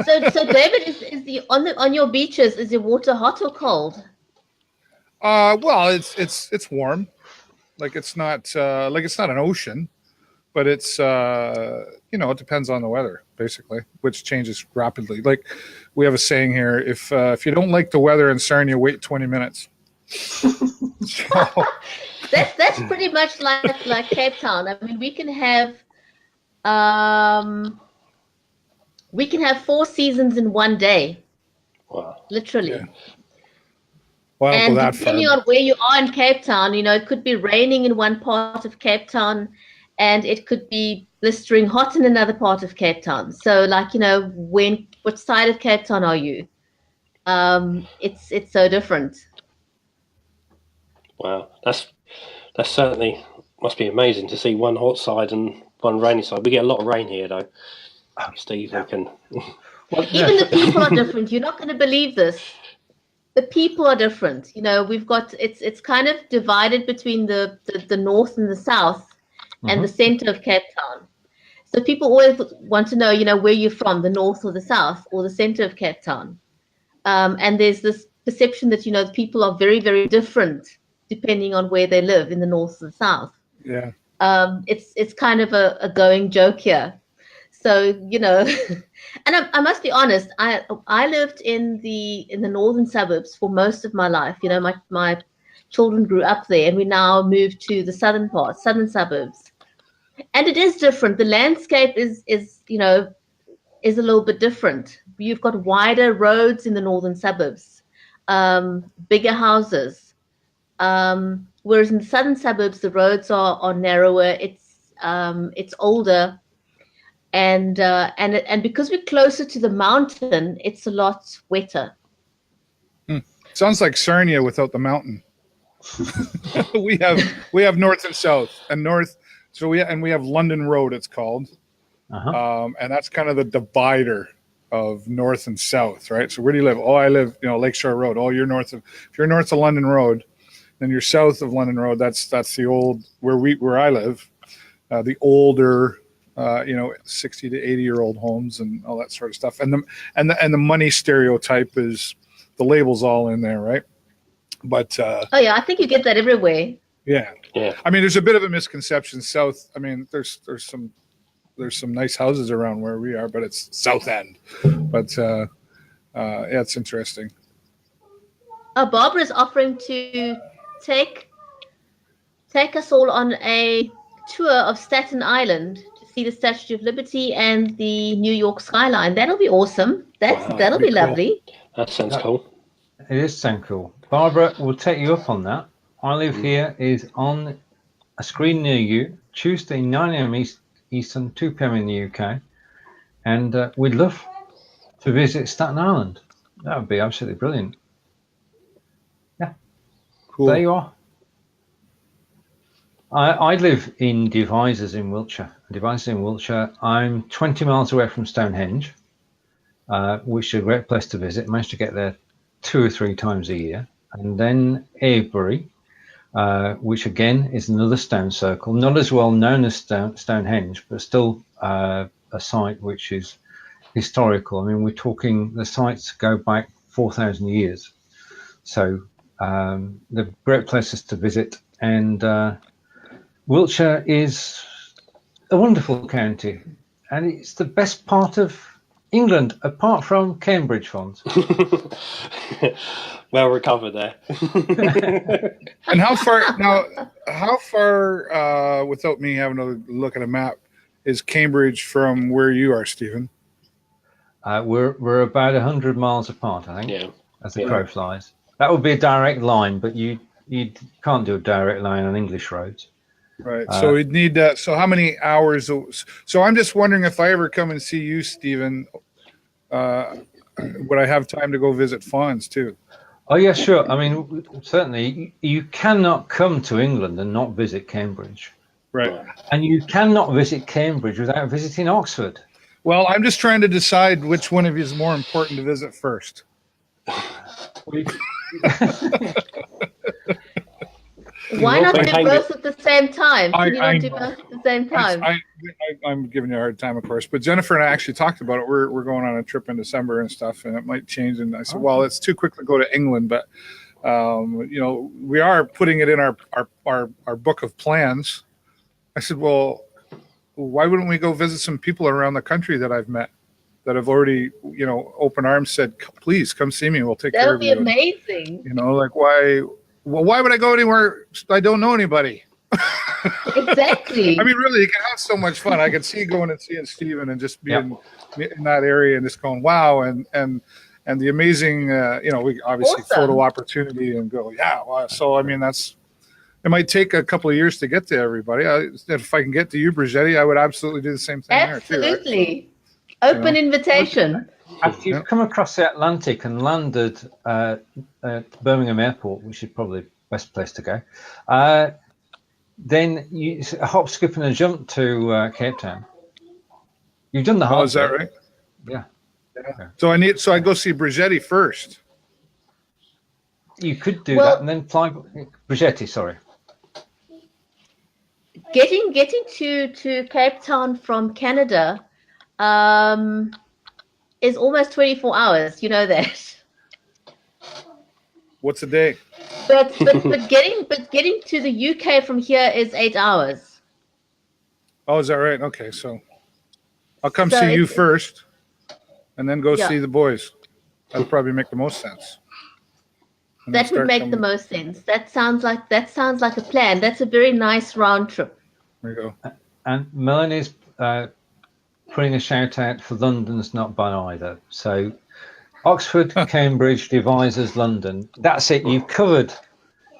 So David, is on your beaches? Is your water hot or cold? It's warm, like it's not an ocean. But it's, it depends on the weather, basically, which changes rapidly. Like we have a saying here, if you don't like the weather in Sarnia, wait 20 minutes. That's pretty much like Cape Town. I mean, we can have 4 seasons in one day. Wow. Literally. Yeah. Well, and depending on where you are in Cape Town, it could be raining in one part of Cape Town, and it could be blistering hot in another part of Cape Town. So, which side of Cape Town are you? It's so different. Wow, that's certainly must be amazing to see one hot side and one rainy side. We get a lot of rain here, though. Steve, we can. Even the people are different. You're not going to believe this. The people are different. We've got it's kind of divided between the north and the south, and the center of Cape Town. So people always want to know, where you're from, the north or the south or the center of Cape Town. And there's this perception that people are very, very different depending on where they live in the north or the south. Yeah. It's kind of a going joke here. So, and I must be honest, I lived in the northern suburbs for most of my life. My children grew up there, and we now moved to the southern suburbs. And it is different. The landscape is a little bit different. You've got wider roads in the northern suburbs, bigger houses. Whereas in the southern suburbs, the roads are narrower. It's older. And because we're closer to the mountain, it's a lot wetter. Sounds like Sarnia without the mountain. we have north and south, and north. So we have London Road, it's called, and that's kind of the divider of north and south, right? So where do you live? Oh, I live, Lakeshore Road. Oh, if you're north of London Road, then you're south of London Road. That's the old where I live, the older. 60 to 80-year-old homes and all that sort of stuff, and the money stereotype is the labels all in there, right? But I think you get that everywhere. Yeah. I mean, there's a bit of a misconception. South. I mean, there's some nice houses around where we are, but it's South End. But it's interesting. Barbara is offering to take us all on a tour of Staten Island. See the Statue of Liberty and the New York skyline. That'll be awesome. That'll be lovely. That sounds cool. It is sound cool. Barbara will take you up on that. I Live Here is on a screen near you, Tuesday 9 a.m. Eastern, 2 p.m. in the UK. And we'd love to visit Staten Island. That would be absolutely brilliant. Yeah. Cool. There you are. I live in Devizes in Wiltshire. I'm 20 miles away from Stonehenge, which is a great place to visit. I managed to get there 2 or 3 times a year. And then Avebury, which again is another stone circle, not as well known as Stonehenge, but still a site which is historical. I mean, we're talking the sites go back 4,000 years. So they're great places to visit. And Wiltshire is a wonderful county, and it's the best part of England, apart from Cambridge, Fonz. Well recovered there. And how far, without me having to look at a map, is Cambridge from where you are, Stephen? We're about 100 miles apart, I think, as the crow flies. That would be a direct line, but you can't do a direct line on English roads. Right. So we'd need so how many hours? So I'm just wondering if I ever come and see you, Stephen, would I have time to go visit Fonz too? Oh, yeah, sure. I mean, certainly you cannot come to England and not visit Cambridge. Right. And you cannot visit Cambridge without visiting Oxford. Well, I'm just trying to decide which one of you is more important to visit first. Why not do both at the same time? Can you not do both at the same time? I'm giving you a hard time, of course. But Jennifer and I actually talked about it. We're going on a trip in December and stuff, and it might change. And I said, well, it's too quick to go to England, but we are putting it in our book of plans. I said, well, why wouldn't we go visit some people around the country that I've met that have already, open arms said, please come see me. We'll take care of you. That would be amazing. Why? Well, why would I go anywhere I don't know anybody? Exactly. I mean, really, you can have so much fun. I could see going and seeing Stephen and just being in that area and just going, wow. And and the amazing, we obviously photo opportunity and go, yeah. Well, so, I mean, it might take a couple of years to get to everybody. If I can get to you, Bridgetti, I would absolutely do the same thing there too. Absolutely. Right? Open invitation. After you've come across the Atlantic and landed at Birmingham Airport, which is probably the best place to go, then you hop, skip, and a jump to Cape Town. You've done the hard. Oh, is that right? Yeah. So I go see Bridgetti first. You could do that and then fly. Bridgetti, sorry. Getting to Cape Town from Canada is almost 24 hours. You know that. What's a day? But getting to the UK from here is 8 hours. Oh, is that right? Okay, so I'll come see you first, and then go see the boys. That'll probably make the most sense. That would make the most sense. That sounds like a plan. That's a very nice round trip. There you go. And Melanie's putting a shout out for London's not bad either. So Oxford, Cambridge, Devizes, London. That's it. You've covered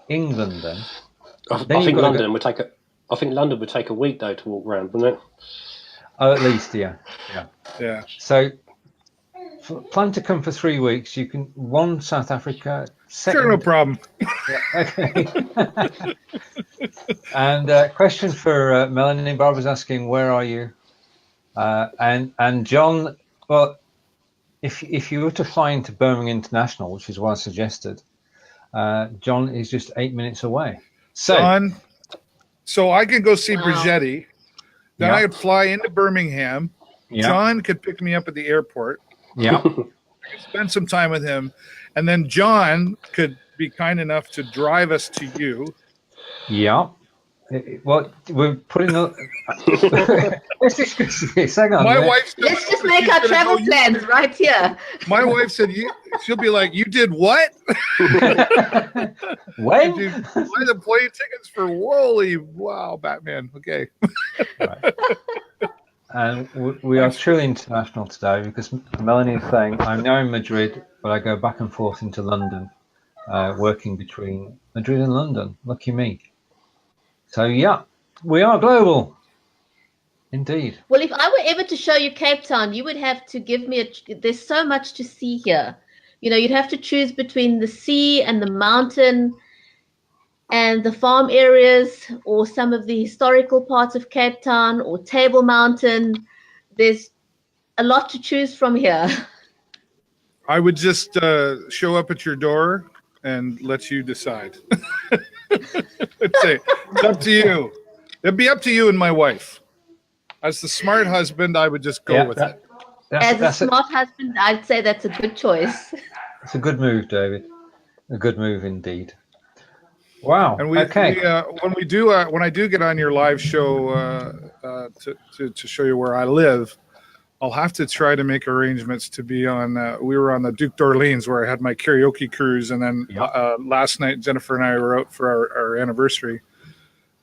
England then. I think London would take a week though to walk around, wouldn't it? Oh, at least, yeah. So plan to come for 3 weeks. You can South Africa. Sure, no problem. Okay. And question for Melanie. Barbara's asking, where are you? And John, well, if you were to fly into Birmingham International, which is what I suggested, John is just 8 minutes away. So, John, so I could go see Bridgetti. Then I could fly into Birmingham. John could pick me up at the airport. Yeah. I could spend some time with him. And then John could be kind enough to drive us to you. Yeah. Well, we're putting let's discuss this. Hang on. Let's just make our travel plans right here. My wife said she'll be like, you did what? When? Did you buy the plane tickets for wow, Batman. Okay. Right. And we are truly international today because Melanie is saying, I'm now in Madrid, but I go back and forth into London, working between Madrid and London. Lucky me. So, yeah, we are global. Indeed. Well, if I were ever to show you Cape Town, you would have to give me there's so much to see here. You'd have to choose between the sea and the mountain and the farm areas or some of the historical parts of Cape Town or Table Mountain. There's a lot to choose from here. I would just show up at your door and let you decide. It's up to you. It'd be up to you and my wife. As the smart husband, I would just go with it. As a smart husband, I'd say that's a good choice. It's a good move, David. A good move indeed. Wow. And when I do get on your live show to show you where I live, I'll have to try to make arrangements to be on. We were on the Duke d'Orleans where I had my karaoke cruise, and then last night Jennifer and I were out for our anniversary.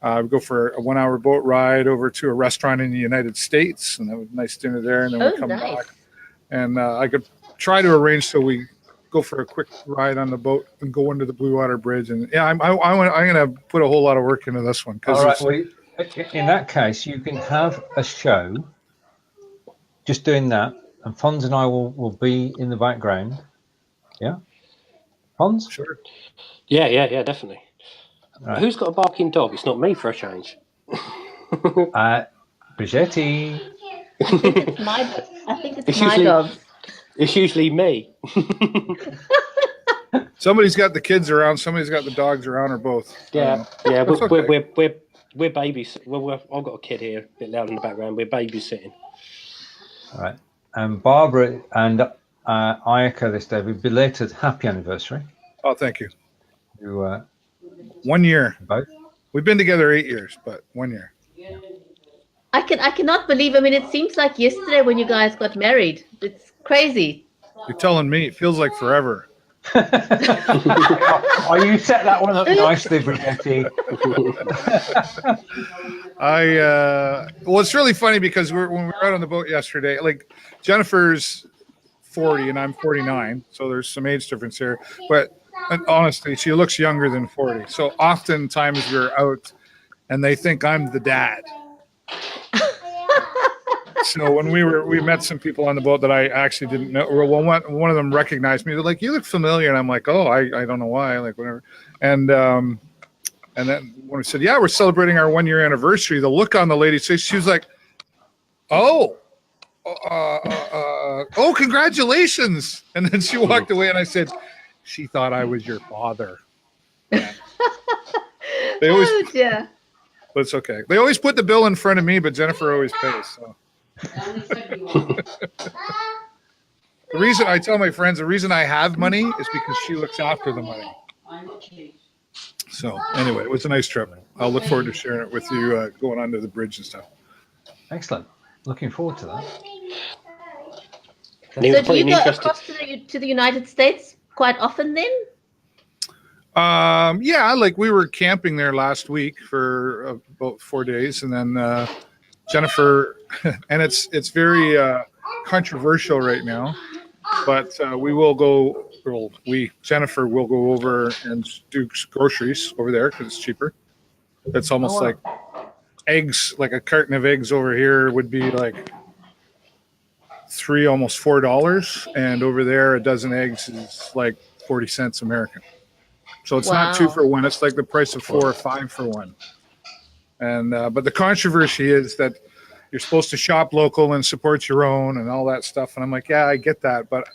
We go for a 1 hour boat ride over to a restaurant in the United States, and have a nice dinner there, and then we'll come back. And I could try to arrange so we go for a quick ride on the boat and go under the Blue Water Bridge. And I'm going to put a whole lot of work into this one. All right. Well, in that case, you can have a show. Just doing that, and Fonz and I will be in the background. Yeah, Fonz? Sure. Yeah, definitely. Right. Who's got a barking dog? It's not me for a change. Bridgetti. I think it's my dog. It's usually me. Somebody's got the kids around. Somebody's got the dogs around, or both. Yeah. We're babies. Well, I've got a kid here, a bit loud in the background. We're babysitting. All right. And Barbara and I echo this, David. Belated happy anniversary. Oh, thank you. 1 year. Both. We've been together 8 years, but 1 year. I cannot believe. I mean, it seems like yesterday when you guys got married. It's crazy. You're telling me it feels like forever. Oh, you set that one up nicely, Bridgetti. Well, it's really funny because when we were out on the boat yesterday, like Jennifer's 40 and I'm 49, so there's some age difference here. But honestly, she looks younger than 40. So oftentimes we're out and they think I'm the dad. So when we met some people on the boat that I actually didn't know. Well, one of them recognized me. They're like, "You look familiar," and I'm like, "Oh, I don't know why." Like whatever. And then when we said, "Yeah, we're celebrating our 1-year anniversary," the look on the lady's face, she was like, "Oh, congratulations!" And then she walked away, and I said, "She thought I was your father." They always, Oh dear. but it's okay. They always put the bill in front of me, but Jennifer always pays. So. The reason I tell my friends, the reason I have money is because she looks after the money. So anyway, it was a nice trip. I'll look forward to sharing it with you going onto the bridge and stuff. Excellent. Looking forward to that. So do you go across to the United States quite often then? Yeah, like we were camping there last week for about 4 days, and then Jennifer, and it's very controversial right now, but we will go. Well, Jennifer will go over and do groceries over there because it's cheaper. It's almost like eggs, like a carton of eggs over here would be like almost $4, and over there a dozen eggs is like 40 cents American. So it's not 2 for 1. It's like the price of 4 or 5 for 1. And but the controversy is that you're supposed to shop local and support your own and all that stuff. And I'm like, yeah, I get that, but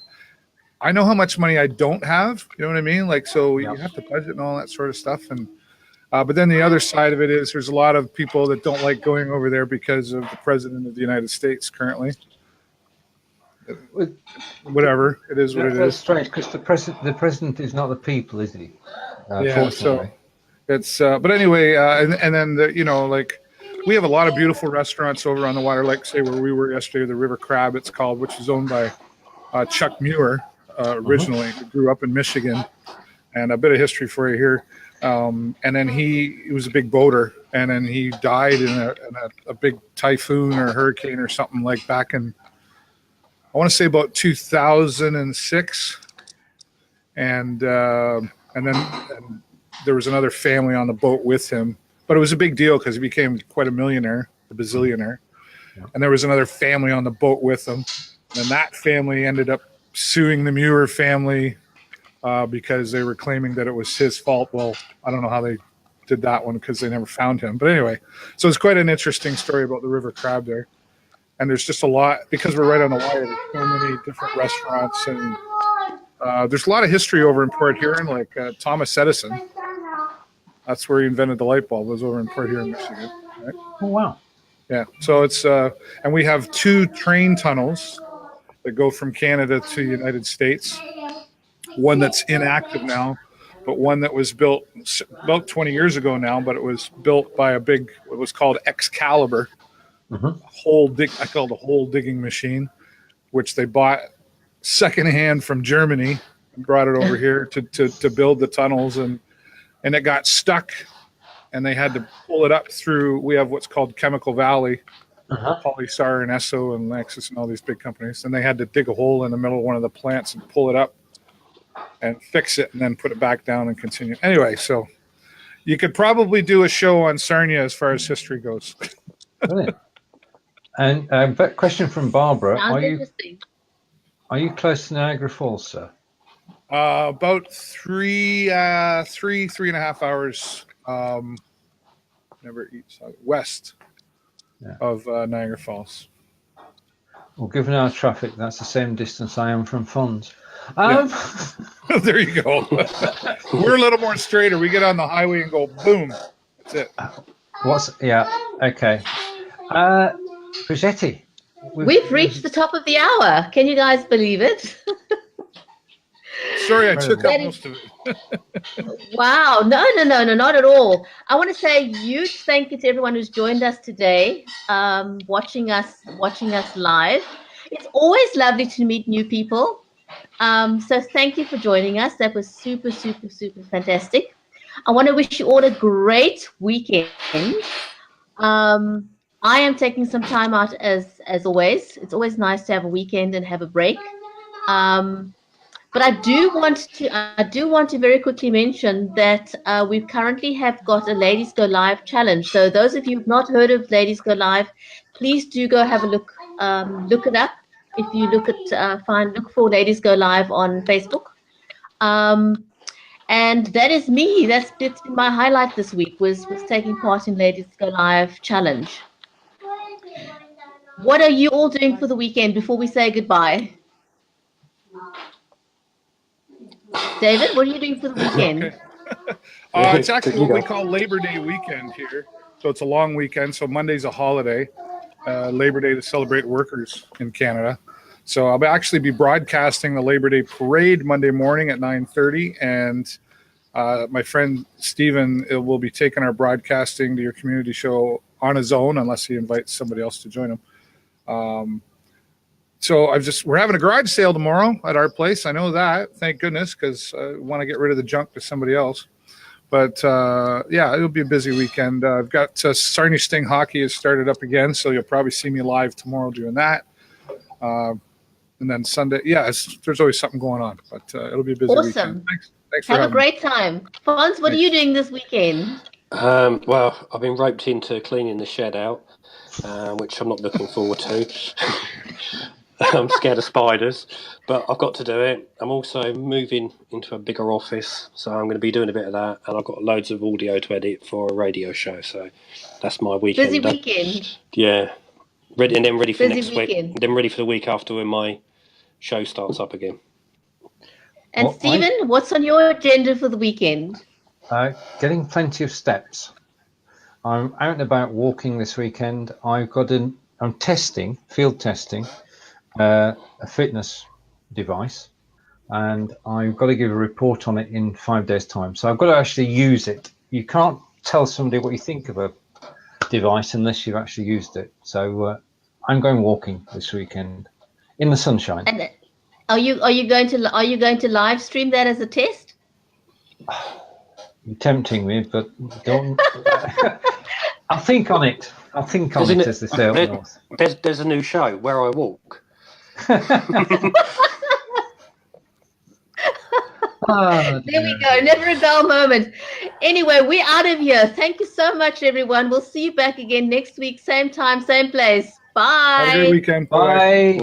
I know how much money I don't have. You know what I mean? Like, so you have to budget and all that sort of stuff. And but then the other side of it is there's a lot of people that don't like going over there because of the president of the United States currently. Whatever it is, what it is. That's strange because the president is not the people, is he? Yeah. So it's but anyway, and then like we have a lot of beautiful restaurants over on the water, like say where we were yesterday, the River Crab, it's called, which is owned by Chuck Muir originally, who grew up in Michigan, and a bit of history for you here. And then he was a big boater, and then he died in a big typhoon or hurricane or something like back in, I want to say about 2006. And then there was another family on the boat with him, but it was a big deal because he became quite a millionaire, a bazillionaire. Yeah. And there was another family on the boat with him. And that family ended up suing the Muir family because they were claiming that it was his fault. Well, I don't know how they did that one because they never found him. But anyway, so it's quite an interesting story about the River Crab there. And there's just a lot, because we're right on the water, there's so many different restaurants. And there's a lot of history over in Port Huron, like Thomas Edison. That's where he invented the light bulb, was over in Port Huron, Michigan. Right? Oh, wow. Yeah, so it's, and we have 2 train tunnels that go from Canada to the United States. One that's inactive now, but one that was built about 20 years ago now, but it was built by what was called Excalibur, I call it a hole digging machine, which they bought secondhand from Germany and brought it over here to build the tunnels, and it got stuck, and they had to pull it up through. We have what's called Chemical Valley, Polystar and Esso and Lexus and all these big companies, and they had to dig a hole in the middle of one of the plants and pull it up and fix it and then put it back down and continue. Anyway, so you could probably do a show on Sarnia as far as history goes. Brilliant. And a question from Barbara: Are you close to Niagara Falls, sir? About 3.5 hours west of Niagara Falls. Well, given our traffic, that's the same distance I am from Fonz. There you go. We're a little more straighter. We get on the highway and go boom. That's it. Okay. Bridgetti. We've reached the top of the hour. Can you guys believe it? Sorry, I took up most of it. Wow. No, not at all. I want to say a huge thank you to everyone who's joined us today, watching us live. It's always lovely to meet new people. So thank you for joining us. That was super, super, super fantastic. I want to wish you all a great weekend. I am taking some time out as always. It's always nice to have a weekend and have a break. But I do want to very quickly mention that we currently have got a Ladies Go Live challenge. So those of you who've not heard of Ladies Go Live, please do go have a look. Look it up. If you look for Ladies Go Live on Facebook. And that is me. That's been my highlight this week was taking part in Ladies Go Live challenge. What are you all doing for the weekend before we say goodbye? David, what are you doing for the weekend? Okay. It's actually what we call Labor Day weekend here. So it's a long weekend. So Monday's a holiday, Labor Day to celebrate workers in Canada. So I'll actually be broadcasting the Labor Day parade Monday morning at 9:30. And my friend Steven will be taking our broadcasting to your community show on his own, unless he invites somebody else to join him. So we're having a garage sale tomorrow at our place. I know that, thank goodness, because I want to get rid of the junk to somebody else. But yeah, it'll be a busy weekend. I've got Sarnia Sting Hockey has started up again, so you'll probably see me live tomorrow doing that. And then Sunday, yeah, there's always something going on, but it'll be a busy weekend. Thanks for having me. Have a great time. Fonz, what are you doing this weekend? Well, I've been roped into cleaning the shed out, which I'm not looking forward to. I'm scared of spiders, but I've got to do it. I'm also moving into a bigger office, so I'm going to be doing a bit of that, and I've got loads of audio to edit for a radio show, so that's my weekend. Busy weekend. Yeah. Ready for Busy next weekend. week. Then ready for the week after when my show starts up again. And well, Stephen, what's on your agenda for the weekend? Getting plenty of steps. I'm out and about walking this weekend. I'm field testing a fitness device, and I've got to give a report on it in 5 days' time. So I've got to actually use it. You can't tell somebody what you think of a device unless you've actually used it. So I'm going walking this weekend in the sunshine. And are you going to live stream that as a test? You're tempting me, but don't. I'll think on it. I'll think on it, as they say up north. There's a new show, Where I Walk. There we go. Never a dull moment. Anyway, we're out of here. Thank you so much, everyone. We'll see you back again next week, same time, same place. Bye. Have a good weekend. Bye.